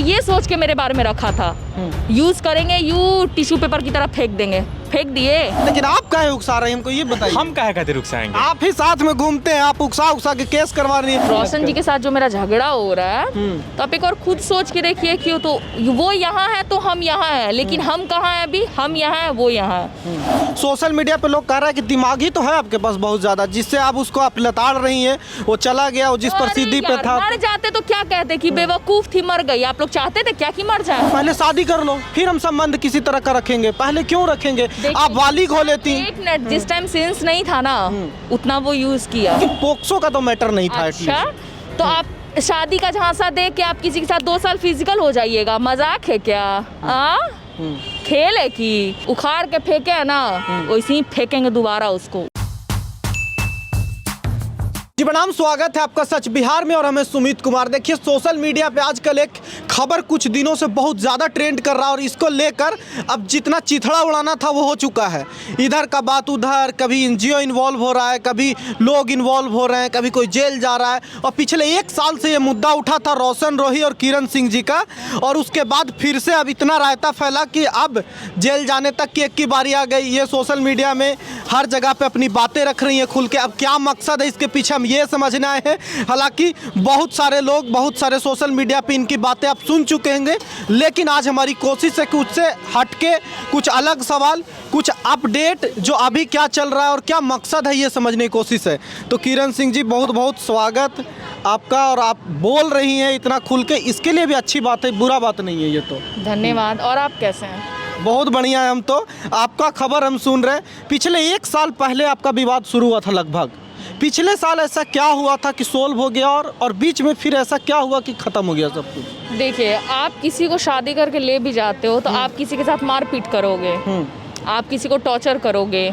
ये सोच के मेरे बारे में रखा था, यूज करेंगे यू टिश्यू पेपर की तरह फेंक देंगे, फेंक दिए। लेकिन आप काहे उकसा रहे हैं, हमको ये बताइए। हम काहे खातिर उकसाएंगे? आप ही साथ में घूमते हैं, आप उकसा उकसा के केस करवा रही हैं। रोशन जी के साथ जो मेरा झगड़ा हो रहा है, तो आप एक और खुद सोच के देखिए कि तो वो यहाँ है तो हम यहाँ हैं, लेकिन हम कहाँ हैं अभी? हम यहाँ हैं, वो यहाँ है। सोशल मीडिया पे लोग कह रहे हैं कि दिमाग ही तो है आपके पास बहुत ज्यादा, जिससे आप उसको आप लताड़ रही हैं। वो चला गया, वो जिस प्रसिद्धि पे था। मर जाते तो क्या कहते कि बेवकूफ थी, मर गई। आप लोग चाहते थे क्या कि मर जाए? पहले शादी कर लो, फिर हम संबंध किसी तरह का रखेंगे। पहले क्यों रखेंगे? आप वाली खो लेती। एक मिनट, जिस टाइम सेंस नहीं था ना, उतना वो यूज किया। पोक्सो का तो मैटर नहीं था। अच्छा, तो आप शादी का झांसा दे के आप किसी के साथ 2 साल फिजिकल हो जाइएगा, मजाक है क्या? खेल है कि उखाड़ के फेंके है ना, वैसे ही फेंकेंगे दोबारा उसको। जी प्रणाम, स्वागत है आपका सच बिहार में और हमें सुमित कुमार। देखिए, सोशल मीडिया पे आजकल एक खबर कुछ दिनों से बहुत ज़्यादा ट्रेंड कर रहा है और इसको लेकर अब जितना चिथड़ा उड़ाना था वो हो चुका है। इधर का बात उधर, कभी एनजीओ इन्वॉल्व हो रहा है, कभी लोग इन्वॉल्व हो रहे हैं, कभी कोई जेल जा रहा है। और पिछले 1 साल से ये मुद्दा उठा था रोशन रोही और किरण सिंह जी का, और उसके बाद फिर से अब इतना रायता फैला कि अब जेल जाने तक की एक की बारी आ गई। ये सोशल मीडिया में हर जगह पर अपनी बातें रख रही हैं खुल के। अब क्या मकसद है इसके पीछे ये समझना है। हालांकि बहुत सारे लोग, बहुत सारे सोशल मीडिया पे इनकी बातें आप सुन चुके होंगे, लेकिन आज हमारी कोशिश है कि उससे हटके कुछ अलग सवाल, कुछ अपडेट जो अभी क्या चल रहा है और क्या मकसद है ये समझने की कोशिश है। तो किरण सिंह जी, बहुत बहुत स्वागत आपका। और आप बोल रही हैं इतना खुल के, इसके लिए भी अच्छी बात है, बुरा बात नहीं है ये तो। धन्यवाद। और आप कैसे हैं? बहुत बढ़िया है हम तो। आपका खबर हम सुन रहे हैं, पिछले 1 साल पहले आपका विवाद शुरू हुआ था लगभग। पिछले साल ऐसा क्या हुआ था कि सोल्व हो गया और बीच में फिर ऐसा क्या हुआ कि खत्म हो गया सब कुछ? देखिए, आप किसी को शादी करके ले भी जाते हो तो आप किसी के साथ मारपीट करोगे, आप किसी को टॉर्चर करोगे।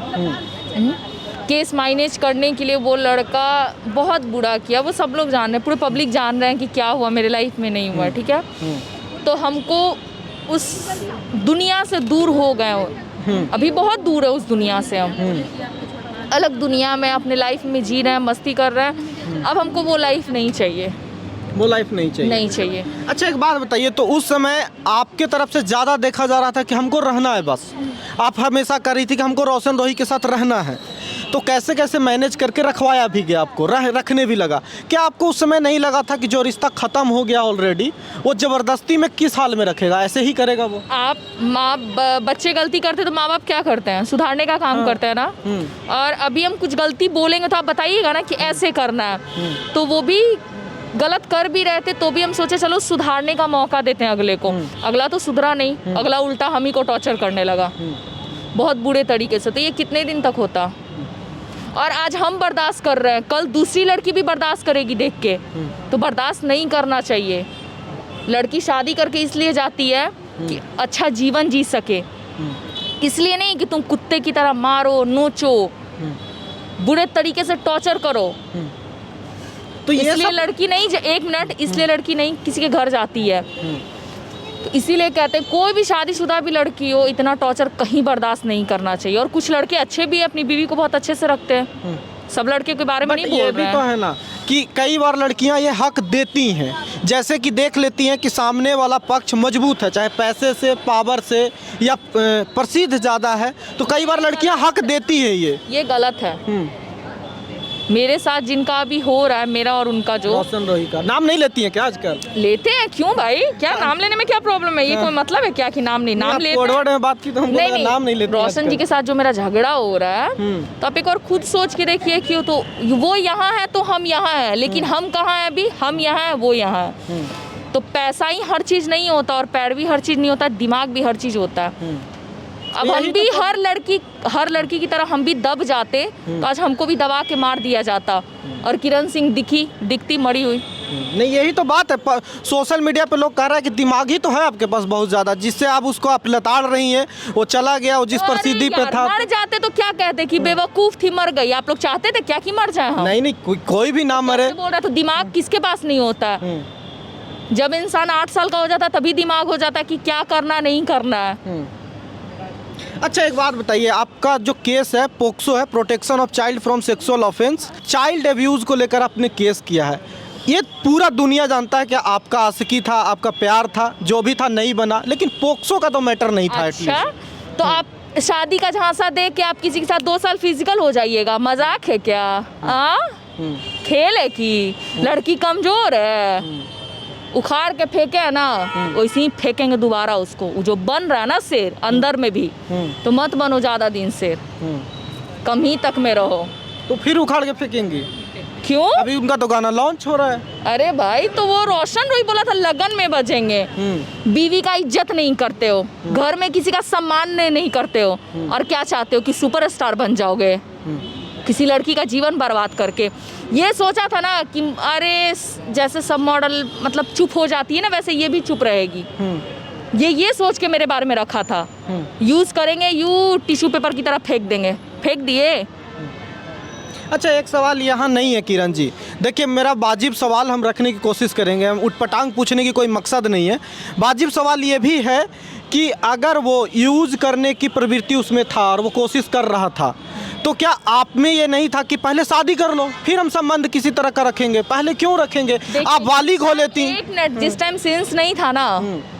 केस मैनेज करने के लिए वो लड़का बहुत बुरा किया, वो सब लोग जान रहे हैं, पूरे पब्लिक जान रहे हैं कि क्या हुआ मेरे लाइफ में नहीं हुआ, ठीक है। तो हमको उस दुनिया से दूर हो गए, अभी बहुत दूर है उस दुनिया से। हम अलग दुनिया में अपने लाइफ में जी रहे हैं, मस्ती कर रहे हैं। अब हमको वो लाइफ नहीं चाहिए, वो लाइफ नहीं चाहिए। नहीं चाहिए। अच्छा, एक बात बताइए, तो उस समय आपके तरफ से ज़्यादा देखा जा रहा था कि हमको रहना है बस। आप हमेशा कह रही थी कि हमको रोशन रोही के साथ रहना है, तो कैसे कैसे मैनेज करके रखवाया भी गया आपको, रखने भी लगा। क्या आपको उस समय नहीं लगा था कि जो रिश्ता ख़त्म हो गया ऑलरेडी, वो ज़बरदस्ती में किस हाल में रखेगा? ऐसे ही करेगा वो? आप बच्चे गलती करते तो माँ बाप क्या करते हैं? सुधारने का काम करते हैं ना। और अभी हम कुछ गलती बोलेंगे तो आप बताइएगा ना कि ऐसे करना है, तो वो भी गलत कर भी रहे थे तो भी हम सोचे चलो सुधारने का मौका देते हैं अगले को। अगला तो सुधरा नहीं, अगला उल्टा हम ही को टॉर्चर करने लगा बहुत बुरे तरीके से। तो ये कितने दिन तक होता? और आज हम बर्दाश्त कर रहे हैं, कल दूसरी लड़की भी बर्दाश्त करेगी देख के, तो बर्दाश्त नहीं करना चाहिए। लड़की शादी करके इसलिए जाती है कि अच्छा जीवन जी सके, इसलिए नहीं कि तुम कुत्ते की तरह मारो, नोचो, बुरे तरीके से टॉर्चर करो। तो इसलिए लड़की नहीं, एक मिनट, इसलिए लड़की नहीं किसी के घर जाती है। तो इसीलिए कहते हैं कोई भी शादीशुदा भी लड़की हो, इतना टॉर्चर कहीं बर्दाश्त नहीं करना चाहिए। और कुछ लड़के अच्छे भी अपनी बीवी को बहुत अच्छे से रखते हैं, सब लड़के के बारे में नहीं बोल रहे हैं। ये भी तो है ना कि कई बार लड़कियां ये हक देती हैं, जैसे कि देख लेती हैं कि सामने वाला पक्ष मजबूत है, चाहे पैसे से, पावर से या प्रसिद्ध ज़्यादा है, तो कई बार लड़कियां हक देती हैं। ये गलत है। मेरे साथ जिनका अभी हो रहा है, मेरा और उनका, जो रोशन रोही का नाम नहीं लेती हैं क्या आजकल? लेते हैं, क्यों भाई? क्या नाम लेने में क्या प्रॉब्लम है? ये कोई मतलब है क्या कि नाम नहीं? नाम लेते हैं। में बात की तो हमको नहीं, नाम नहीं लेते। रोशन जी के साथ जो मेरा झगड़ा हो रहा है, तो आप एक और खुद सोच के देखिए कि तो वो यहाँ है तो हम यहाँ हैं, लेकिन हम कहाँ हैं अभी? हम यहाँ हैं, वो यहाँ है। तो पैसा ही हर चीज़ नहीं होता और पैर भी हर चीज़ नहीं होता, दिमाग भी हर चीज़ होता है। अब हम भी हर लड़की की तरह हम भी दब जाते तो आज हमको भी दबा के मार दिया जाता, और किरण सिंह दिखती मरी हुई। नहीं, यही तो बात है। सोशल मीडिया पे लोग कह रहे हैं कि दिमाग ही तो है आपके पास बहुत ज्यादा, जिससे आप उसको आप लताड़ रही हैं। वो चला गया, वो जिस प्रसिद्धि पे था। मर जाते तो क्या कहते कि बेवकूफ थी, मर गई। आप लोग चाहते थे क्या कि मर जाए हम? नहीं, कोई भी ना मरे। बोल रहा तो दिमाग किसके पास नहीं होता? जब इंसान 8 साल का हो जाता तभी दिमाग हो जाता कि क्या करना नहीं करना है। अच्छा, एक बात बताइए, आपका जो केस है पोक्सो है, protection of child from sexual offence, child abuse को लेकर आपने केस किया है। ये पूरा दुनिया जानता है कि आपका आशिकी था, आपका प्यार था, जो भी था नहीं बना, लेकिन पोक्सो का तो मैटर नहीं था। अच्छा, तो आप शादी का झांसा दे के आप किसी के साथ 2 साल फिजिकल हो जाइएगा, मजाक है क्या? खेल है कि लड़की कमजोर है, उखाड़ के फेंके है ना वैसे ही फेंकेंगे दोबारा उसको। वो जो बन रहा है ना शेर अंदर में भी, तो मत बनो ज्यादा दिन शेर, कम ही तक में रहो। तो फिर उखाड़ के फेंकेंगे क्यों? अभी उनका तो गाना लॉन्च हो रहा है। अरे भाई, तो वो रोशन रोही बोला था लगन में बजेंगे। बीवी का इज्जत नहीं करते हो, घर में किसी का सम्मान नहीं करते हो, और क्या चाहते हो कि सुपरस्टार बन जाओगे किसी लड़की का जीवन बर्बाद करके। ये सोचा था ना कि अरे जैसे सब मॉडल मतलब चुप हो जाती है ना, वैसे ये भी चुप रहेगी। ये सोच के मेरे बारे में रखा था। यूज करेंगे, यू टिश्यू पेपर की तरह फेंक देंगे, फेंक दिए। अच्छा, एक सवाल यहाँ नहीं है किरण जी, देखिए मेरा वाजिब सवाल हम रखने की कोशिश करेंगे, हम उटपटांग पूछने की कोई मकसद नहीं है। वाजिब सवाल ये भी है कि अगर वो यूज़ करने की प्रवृत्ति उसमें था और वो कोशिश कर रहा था, तो क्या आप में ये नहीं था कि पहले शादी कर लो फिर हम संबंध किसी तरह का रखेंगे? पहले क्यों रखेंगे? आप बालिग हो लेती। एक मिनट, जिस टाइम सेंस नहीं था ना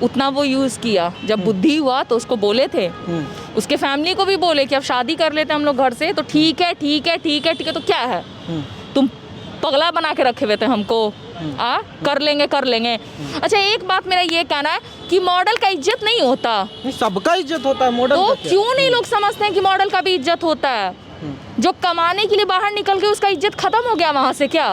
उतना वो यूज किया। जब बुद्धि हुआ तो उसको बोले थे, उसके फैमिली को भी बोले कि अब शादी कर लेते हम लोग घर से। तो ठीक है ठीक है ठीक है ठीक है, तो क्या है, तुम पगला बना के रखे हुए थे हमको। कर लेंगे कर लेंगे। अच्छा, एक बात मेरा ये कहना है कि मॉडल का इज्जत नहीं होता। सबका इज्जत होता है, मॉडल तो क्यों नहीं लोग समझते हैं कि मॉडल का भी इज्जत होता है? जो कमाने के लिए बाहर निकल के उसका इज्जत खत्म हो गया वहां से क्या?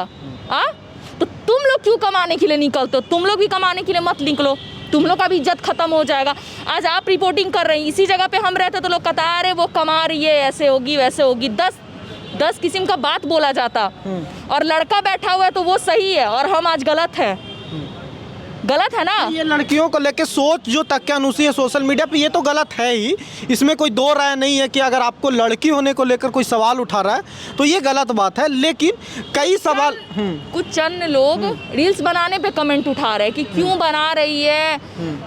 तो तुम लोग क्यों कमाने के लिए निकलते हो? तुम लोग भी कमाने के लिए मत निकलो, तुम लोग का भी इज्जत खत्म हो जाएगा। आज आप रिपोर्टिंग कर रही हैं, इसी जगह पे हम रहते तो लोग कहता है अरे वो कमा रही है, ऐसे होगी वैसे होगी। 10 किस्म का बात बोला जाता, और लड़का बैठा हुआ है तो वो सही है और हम आज गलत है। गलत है ना? ये लड़कियों को लेके सोच जो तक्यानुसी है सोशल मीडिया पे, ये तो गलत है ही, इसमें कोई दो राय नहीं है कि अगर आपको लड़की होने को लेकर कोई सवाल उठा रहा है तो ये गलत बात है। लेकिन कई सवाल कुछ चंद लोग रील्स बनाने पे कमेंट उठा रहे हैं कि क्यों बना रही है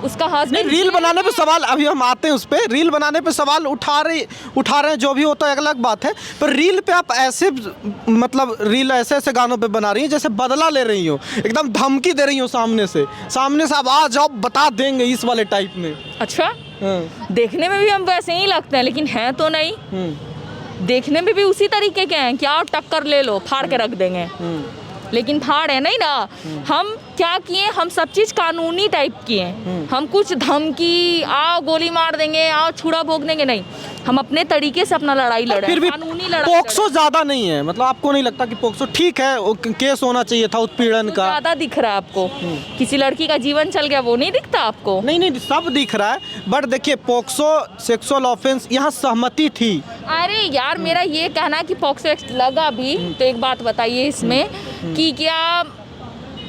उसका हस्बैंड। रील बनाने पे सवाल, अभी हम आते हैं उस पर, रील बनाने पे सवाल उठा रहे हैं, जो भी होता है अलग बात है। पर रील पे आप ऐसे मतलब रील ऐसे गानों पे बना रही हैं जैसे बदला ले रही हो, एकदम धमकी दे रही हो सामने से आप आ जाओ बता देंगे, इस वाले टाइप में। अच्छा, देखने में भी हम वैसे ही लगते हैं लेकिन हैं तो नहीं। देखने में भी उसी तरीके के हैं कि आओ टक्कर ले लो, फाड़ के रख देंगे, लेकिन फाड़ है नहीं ना। हम क्या किए, हम सब चीज़ कानूनी टाइप किए। हम कुछ धमकी, आओ गोली मार देंगे, आओ छुरा भोग देंगे, नहीं। हम अपने तरीके से अपना लड़ाई लड़े, फिर भी कानूनी लड़ाई। पोक्सो ज़्यादा नहीं है, मतलब आपको नहीं लगता कि पोक्सो ठीक है, केस होना चाहिए था उत्पीड़न का? ज़्यादा दिख रहा है आपको? किसी लड़की का जीवन चल गया वो नहीं दिखता आपको? नहीं, सब दिख रहा है, बट देखिए पोक्सो सेक्सुअल ऑफेंस, यहाँ सहमति थी। अरे यार, मेरा ये कहना है कि पोक्सो एक्ट लगा भी तो एक बात बताइए इसमें कि क्या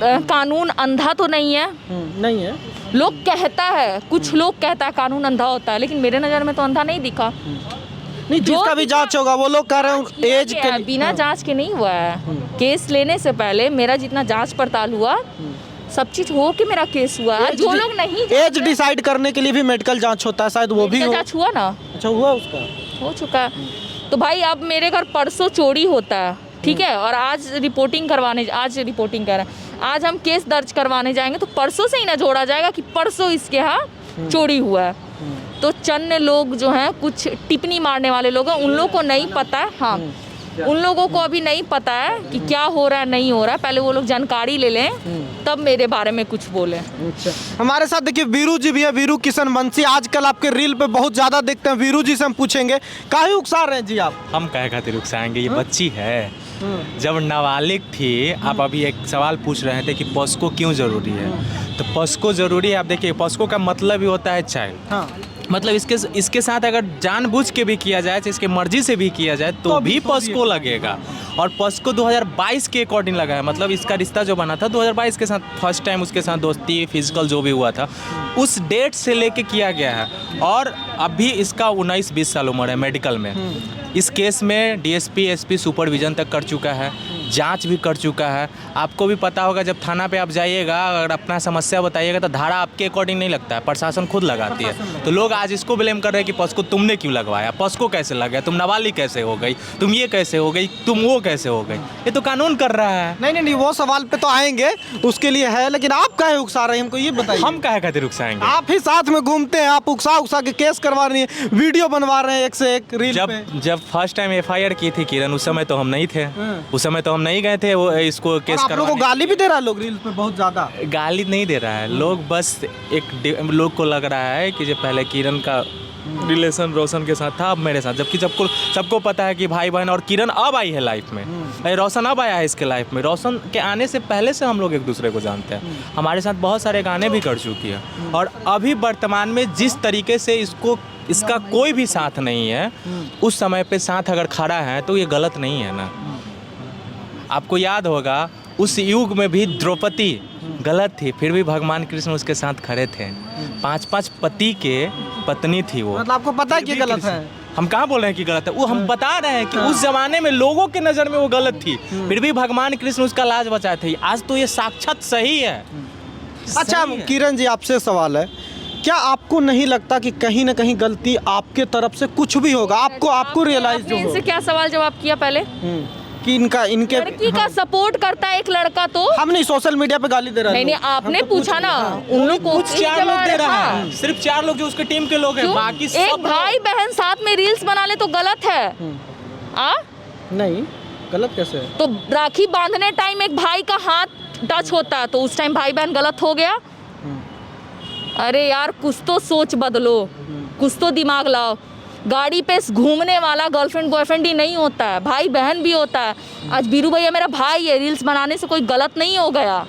कानून अंधा तो नहीं है? नहीं है। लोग कहता है, कुछ लोग कहता है कानून अंधा होता है, लेकिन मेरे नज़र में तो अंधा नहीं दिखा। नहीं, जिसका भी जांच होगा वो लोग कह रहे हैं एज के बिना जांच के नहीं हुआ है। केस लेने से पहले मेरा जितना जांच पड़ताल हुआ, सब चीज हो के मेरा केस हुआ। जो लोग नहीं, एज डिसाइड करने के लिए भी मेडिकल जांच होता है, शायद वो भी जांच हुआ ना। अच्छा, हुआ, उसका हो चुका है। तो भाई अब मेरे घर परसों चोरी होता है, ठीक है, और आज रिपोर्टिंग कर रहे हैं, आज हम केस दर्ज करवाने जाएंगे तो परसों से ही ना जोड़ा जाएगा कि परसों इसके यहाँ चोरी हुआ है। तो चंद लोग जो हैं, कुछ टिप्पणी मारने वाले लोग हैं, उन लोगों को नहीं पता है। हाँ, उन लोगों को अभी नहीं पता है कि क्या हो रहा है नहीं हो रहा है। पहले वो लोग जानकारी ले लें तब मेरे बारे में कुछ बोले। अच्छा, हमारे साथ देखिए वीरू जी भी है, वीरू किशन बंसी। आजकल आपके रील पे बहुत ज़्यादा देखते हैं, वीरू जी से हम पूछेंगे काहे उकसा रहे हैं जी आप? हम कहे खातिर उकसाएंगे, ये बच्ची है जब नाबालिग थी। आप अभी एक सवाल पूछ रहे थे कि पॉस्को क्यों ज़रूरी है, तो पॉस्को ज़रूरी है। आप देखिए, पॉस्को का मतलब ही होता है चाइल्ड। हाँ, मतलब इसके साथ अगर जानबूझ के भी किया जाए, इसके मर्जी से भी किया जाए तो भी पॉस्को लगेगा। और पॉस्को 2022 के अकॉर्डिंग लगा है, मतलब इसका रिश्ता जो बना था 2022 के साथ, फर्स्ट टाइम उसके साथ दोस्ती फिजिकल जो भी हुआ था उस डेट से लेके किया गया है। और अभी इसका 19-20 साल उम्र है मेडिकल में। इस केस में डीएसपी एसपी सुपरविजन तक कर चुका है, जांच भी कर चुका है। आपको भी पता होगा जब थाना पे आप जाइएगा, अगर अपना समस्या बताइएगा तो धारा आपके अकॉर्डिंग नहीं लगता है, प्रशासन खुद लगाती है। तो लोग आज इसको ब्लेम कर रहे हैं कि पॉस्को तुमने क्यों लगवाया, पॉस्को कैसे लग गया, तुम नाबालिग कैसे हो गई, तुम ये कैसे हो गई, तुम वो कैसे हो गई। ये तो कानून कर रहा है। नहीं, वो सवाल पे तो आएंगे, उसके लिए है, लेकिन आप काहे उकसा रहे हैं, हमको ये बताइए। हम काहे खातिर उकसाएंगे? आप ही साथ में घूमते हैं, आप उकसा के केस करवा रही हैं, वीडियो बनवा रहे हैं एक से एक रील पे। जब फर्स्ट टाइम FIR की थी किरण, उस समय तो हम नहीं थे, उस समय तो हम नहीं गए थे वो इसको केस आप लोगों को करवाने। गाली भी दे रहा है लोग रील पे बहुत ज्यादा। गाली नहीं दे रहा है लोग, बस एक लोग को लग रहा है कि जो पहले किरण का रिलेशन रोशन के साथ था, अब मेरे साथ, जबकि सबको पता है कि भाई बहन, और किरण अब आई है लाइफ में, रोशन अब आया है इसके लाइफ में। रोशन के आने से पहले से हम लोग एक दूसरे को जानते हैं, हमारे साथ बहुत सारे गाने भी कर चुकी है, और अभी वर्तमान में जिस तरीके से इसका कोई भी साथ नहीं है, उस समय पे साथ अगर खड़ा है तो ये गलत नहीं है ना। आपको याद होगा उस युग में भी द्रौपदी गलत थी, फिर भी भगवान कृष्ण उसके साथ खड़े थे। 5 पति के पत्नी थी वो। मतलब आपको पता है कि गलत है? हम कहाँ बोल रहे हैं कि गलत है, वो हम बता रहे हैं कि उस जमाने में लोगों के नज़र में वो गलत थी, फिर भी भगवान कृष्ण उसका लाज बचाए थे। आज तो ये साक्षात सही है। अच्छा किरण जी, आपसे सवाल है, क्या आपको नहीं लगता कि कहीं ना कहीं गलती आपके तरफ से कुछ भी होगा, आपको रियलाइज जो इनसे क्या सवाल जवाब किया पहले कि इनके लड़की का सपोर्ट करता है एक लड़का, तो हम नहीं सोशल मीडिया पे गाली दे रहे हैं। नहीं, आपने पूछा ना, उन लोग को 4 लोग दे रहा है, सिर्फ 4 लोग जो उसके टीम के लोग हैं, बाकी सब एक भाई बहन साथ में रील्स बना ले तो गलत है। नहीं, गलत कैसे है? तो राखी बांधने टाइम एक भाई का हाथ टच होता है, तो उस टाइम भाई बहन गलत हो गया। अरे यार, कुछ तो सोच बदलो, कुछ तो दिमाग लाओ। गाड़ी पे घूमने वाला गर्लफ्रेंड बॉयफ्रेंड ही नहीं होता है, भाई बहन भी होता है। आज बीरू भैया मेरा भाई है, रील्स बनाने से कोई गलत नहीं हो गया।